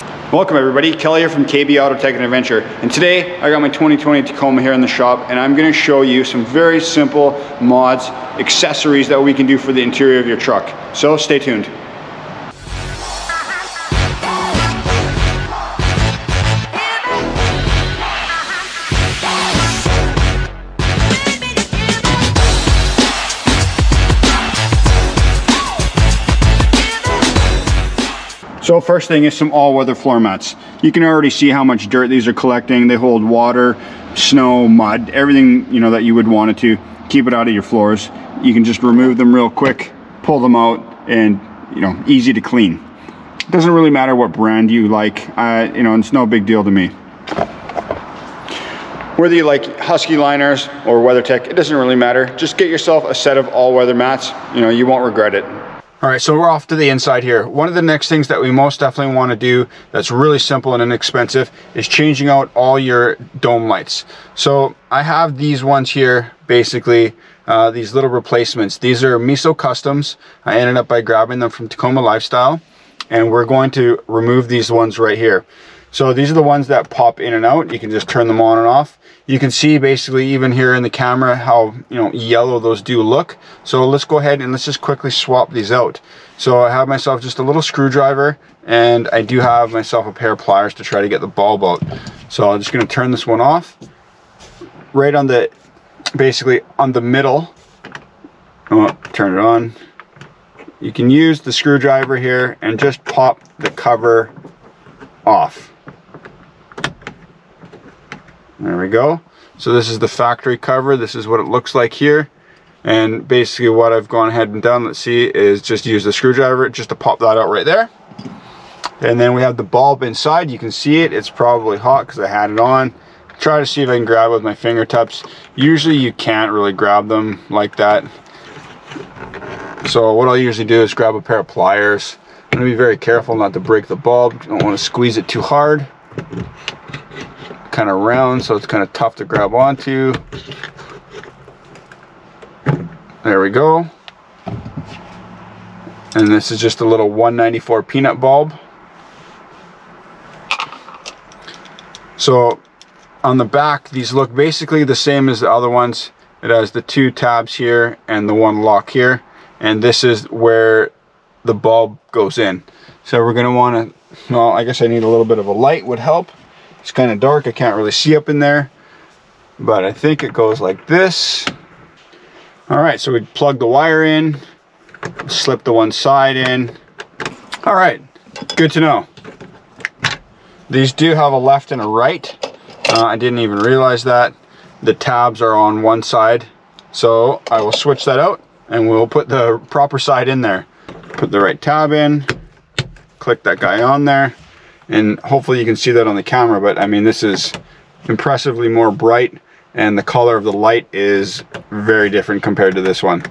Welcome everybody, Kelly here from KB Auto Tech and Adventure, and today I got my 2020 Tacoma here in the shop, and I'm going to show you some very simple mods, accessories that we can do for the interior of your truck. So stay tuned. So first thing is some all-weather floor mats. You can already see how much dirt these are collecting. They hold water, snow, mud, everything that you would want it to. Keep it out of your floors. You can just remove them real quick, pull them out, and easy to clean. It doesn't really matter what brand you like. It's no big deal to me. Whether you like Husky liners or WeatherTech, it doesn't really matter. Just get yourself a set of all-weather mats. You won't regret it. All right, so we're off to the inside here. One of the next things that we most definitely want to do that's really simple and inexpensive is changing out all your dome lights. So I have these ones here, basically, these little replacements. These are Miso Customs. I ended up by grabbing them from Tacoma Lifestyle, and we're going to remove these ones right here. So these are the ones that pop in and out. You can just turn them on and off. You can see basically even here in the camera how yellow those do look. So let's go ahead and let's just quickly swap these out. So I have myself just a little screwdriver, and I do have myself a pair of pliers to try to get the bulb out. So I'm just going to turn this one off. Right on the, basically on the middle. Oh, turn it on. You can use the screwdriver here and just pop the cover off. There we go. So this is the factory cover. This is what it looks like here. And basically what I've gone ahead and done, let's see, is just use the screwdriver just to pop that out right there. And then we have the bulb inside. You can see it. It's probably hot because I had it on. Try to see if I can grab it with my fingertips. Usually you can't really grab them like that. So what I'll usually do is grab a pair of pliers. I'm going to be very careful not to break the bulb. You don't want to squeeze it too hard. Kind of round, so it's kind of tough to grab onto. There we go. And this is just a little 194 peanut bulb. So on the back, these look basically the same as the other ones. It has the two tabs here and the one lock here, and this is where the bulb goes in. So we're going to want to, well, I guess I need a little bit of a light would help. It's kind of dark, I can't really see up in there, but I think it goes like this. All right, so we plug the wire in, slip the one side in. All right, good to know. These do have a left and a right. I didn't even realize that. The tabs are on one side, so I will switch that out and we'll put the proper side in there. Put the right tab in, click that guy on there, and hopefully you can see that on the camera, but I mean, this is impressively more bright, and the color of the light is very different compared to this one.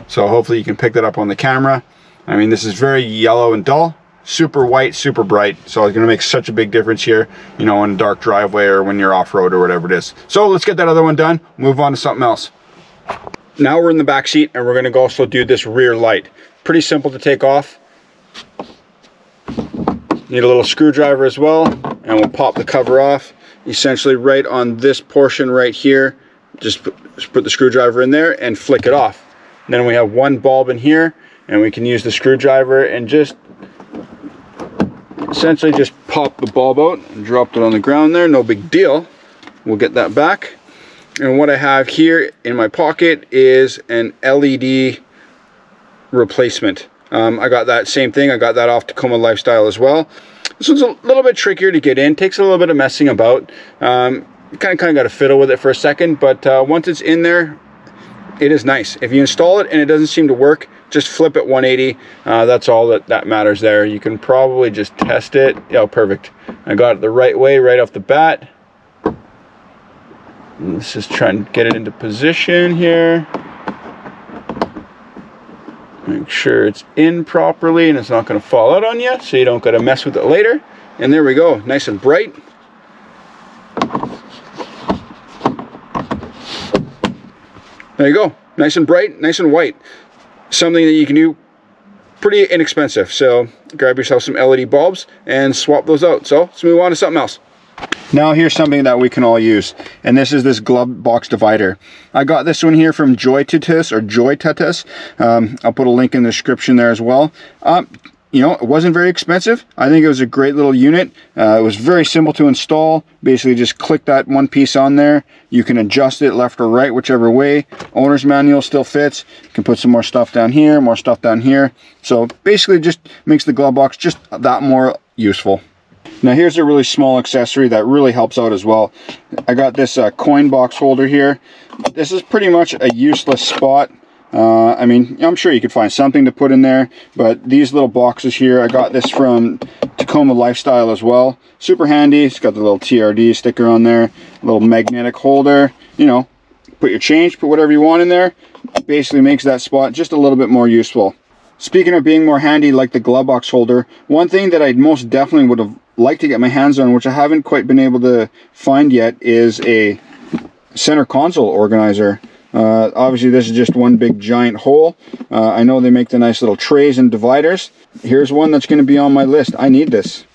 So hopefully you can pick that up on the camera. I mean, this is very yellow and dull, super white, super bright, so it's gonna make such a big difference here, in a dark driveway or when you're off-road or whatever it is. So let's get that other one done, move on to something else. Now we're in the back seat, and we're gonna also do this rear light. Pretty simple to take off. Need a little screwdriver as well, and we'll pop the cover off. Essentially right on this portion right here, just put the screwdriver in there and flick it off. And then we have one bulb in here, and we can use the screwdriver and just essentially just pop the bulb out and drop it on the ground there. No big deal. We'll get that back. And what I have here in my pocket is an LED replacement. I got that same thing. I got that off Tacoma Lifestyle as well. This one's a little bit trickier to get in. Takes a little bit of messing about. You kind of got to fiddle with it for a second, but once it's in there, it is nice. If you install it and it doesn't seem to work, just flip it 180. That's all that matters there. You can probably just test it. Yeah, perfect. I got it the right way right off the bat. Let's just try and get it into position here. Make sure it's in properly and it's not going to fall out on you, so you don't got to mess with it later. And there we go, nice and bright. There you go, nice and bright, nice and white. Something that you can do pretty inexpensive. So grab yourself some LED bulbs and swap those out. So let's move on to something else. Now here's something that we can all use, and this is this glove box divider. I got this one here from Toyota. I'll put a link in the description there as well. You know, it wasn't very expensive. I think it was a great little unit. It was very simple to install. Basically just click that one piece on there. You can adjust it left or right, whichever way. Owner's manual still fits. You can put some more stuff down here, more stuff down here. So basically just makes the glove box just that more useful. Now here's a really small accessory that really helps out as well. I got this coin box holder here. This is pretty much a useless spot. I mean, I'm sure you could find something to put in there, but these little boxes here, I got this from Tacoma Lifestyle as well. Super handy. It's got the little TRD sticker on there, a little magnetic holder. You know, put your change, put whatever you want in there. Basically makes that spot just a little bit more useful. Speaking of being more handy like the glove box holder, one thing that I most definitely would have liked to get my hands on, which I haven't quite been able to find yet, is a center console organizer. Obviously this is just one big giant hole. I know they make the nice little trays and dividers. Here's one that's going to be on my list. I need this.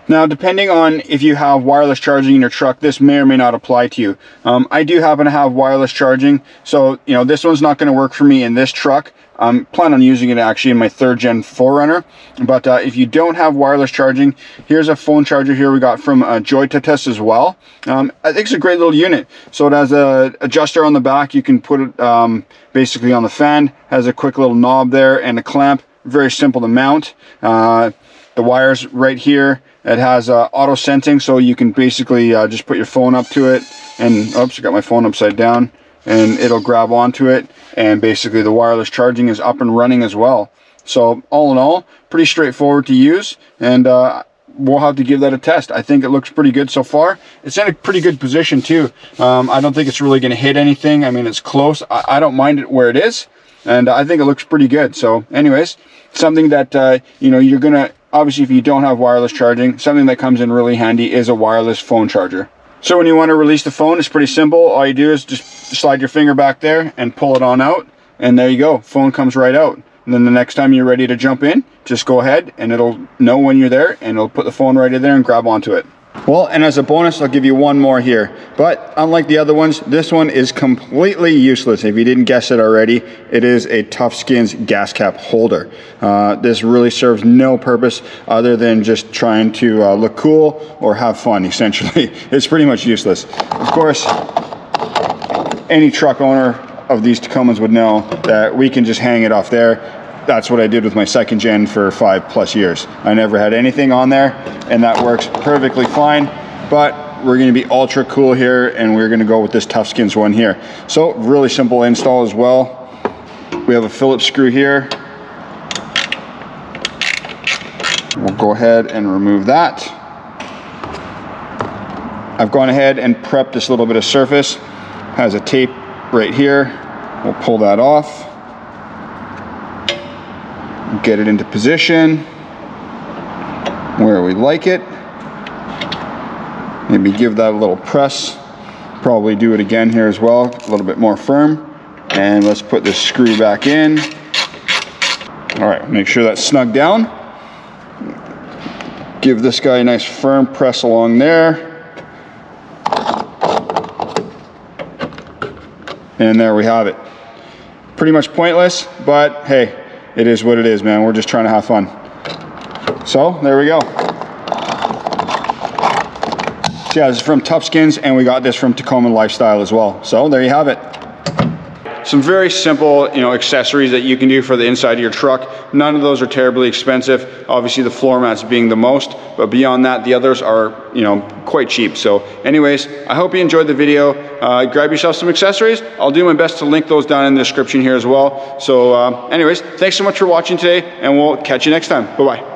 Now, depending on if you have wireless charging in your truck, this may or may not apply to you. I do happen to have wireless charging, so you know this one's not going to work for me in this truck. I'm planning on using it actually in my 3rd gen 4Runner. But if you don't have wireless charging, here's a phone charger here we got from Toyota as well. I think it's a great little unit. So it has a adjuster on the back. You can put it basically on the fan. Has a quick little knob there and a clamp. Very simple to mount. The wires right here. It has auto sensing, so you can basically just put your phone up to it, and oops, I got my phone upside down, and it'll grab onto it, and basically the wireless charging is up and running as well. So all in all, pretty straightforward to use, and we'll have to give that a test. I think it looks pretty good so far. It's in a pretty good position too. I don't think it's really going to hit anything. I mean, it's close. I don't mind it where it is, and I think it looks pretty good. So anyways, something that you know, you're gonna, obviously if you don't have wireless charging, something that comes in really handy is a wireless phone charger. So when you want to release the phone, it's pretty simple. All you do is just slide your finger back there and pull it on out, and there you go. Phone comes right out. And then the next time you're ready to jump in, just go ahead and it'll know when you're there, and it'll put the phone right in there and grab onto it. Well, and as a bonus, I'll give you one more here. But unlike the other ones, this one is completely useless. If you didn't guess it already, it is a Tough Skins gas cap holder. This really serves no purpose other than just trying to look cool or have fun, essentially. It's pretty much useless. Of course, any truck owner of these Tacomas would know that we can just hang it off there. That's what I did with my 2nd gen for 5+ years. I never had anything on there, and that works perfectly fine. But we're going to be ultra cool here, and we're going to go with this Tough Skins one here. So really simple install as well. We have a Phillips screw here. We'll go ahead and remove that. I've gone ahead and prepped this little bit of surface. Has a tape right here. We'll pull that off. Get it into position where we like it. Maybe give that a little press. Probably do it again here as well, a little bit more firm. And let's put this screw back in. All right, make sure that's snug down. Give this guy a nice firm press along there. And there we have it. Pretty much pointless, but hey, it is what it is, man. We're just trying to have fun. So there we go. So yeah, this is from Tough Skins, and we got this from Tacoma Lifestyle as well. So there you have it. Some very simple, you know, accessories that you can do for the inside of your truck. None of those are terribly expensive. Obviously the floor mats being the most, but beyond that, the others are, you know, quite cheap. So anyways, I hope you enjoyed the video. Grab yourself some accessories. I'll do my best to link those down in the description here as well. So anyways, thanks so much for watching today, and we'll catch you next time. Bye-bye.